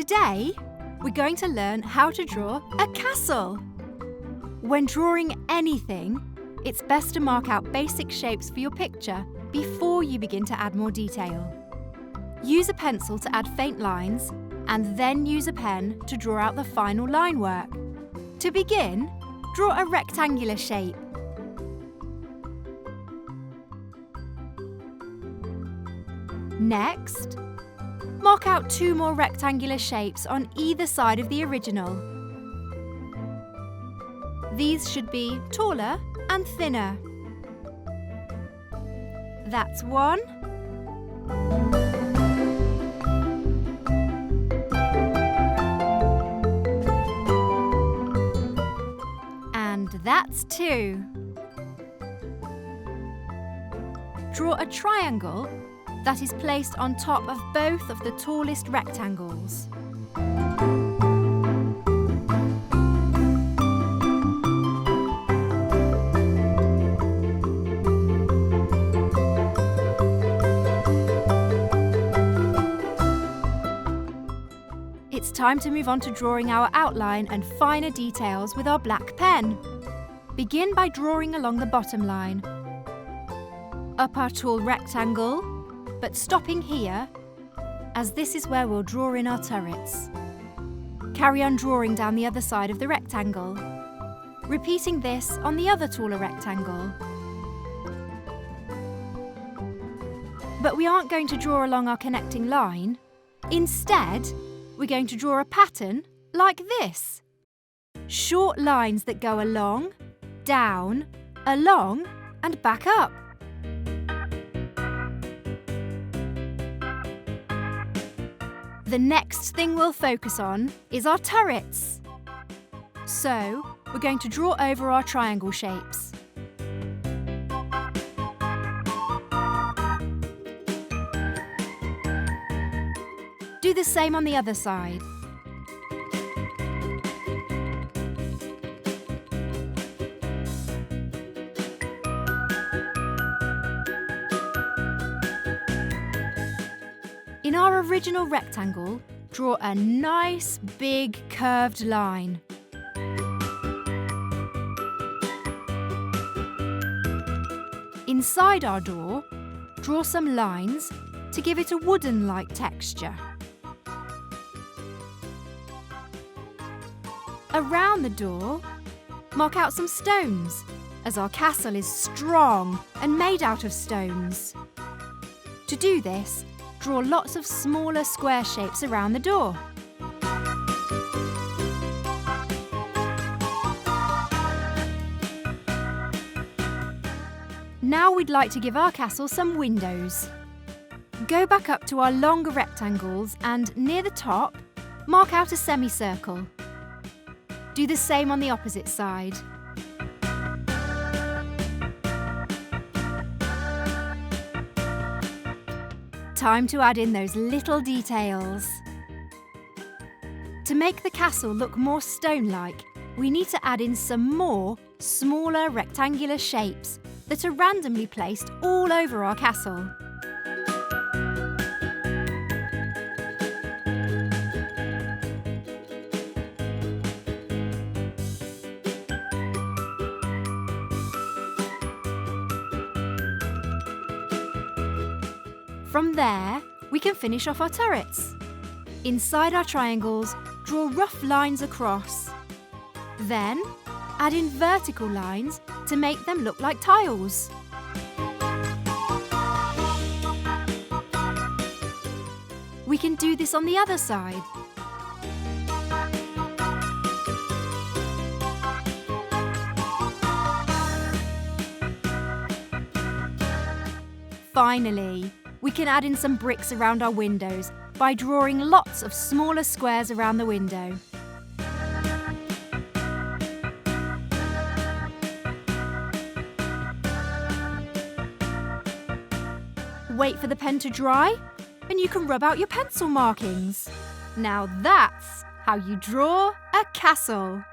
Today, we're going to learn how to draw a castle. When drawing anything, it's best to mark out basic shapes for your picture before you begin to add more detail. Use a pencil to add faint lines and then use a pen to draw out the final line work. To begin, draw a rectangular shape. Next, mark out 2 more rectangular shapes on either side of the original. These should be taller and thinner. That's 1. And that's 2. Draw a triangle that is placed on top of both of the tallest rectangles. It's time to move on to drawing our outline and finer details with our black pen. Begin by drawing along the bottom line, up our tall rectangle, but stopping here, as this is where we'll draw in our turrets. Carry on drawing down the other side of the rectangle, repeating this on the other taller rectangle. But we aren't going to draw along our connecting line. Instead, we're going to draw a pattern like this. Short lines that go along, down, along, and back up. The next thing we'll focus on is our turrets. So, we're going to draw over our triangle shapes. Do the same on the other side. In our original rectangle, draw a nice, big, curved line. Inside our door, draw some lines to give it a wooden-like texture. Around the door, mark out some stones, as our castle is strong and made out of stones. To do this, draw lots of smaller square shapes around the door. Now we'd like to give our castle some windows. Go back up to our longer rectangles and near the top, mark out a semicircle. Do the same on the opposite side. Time to add in those little details. To make the castle look more stone-like, we need to add in some more smaller rectangular shapes that are randomly placed all over our castle. From there, we can finish off our turrets. Inside our triangles, draw rough lines across. Then, add in vertical lines to make them look like tiles. We can do this on the other side. Finally, we can add in some bricks around our windows by drawing lots of smaller squares around the window. Wait for the pen to dry, and you can rub out your pencil markings. Now that's how you draw a castle.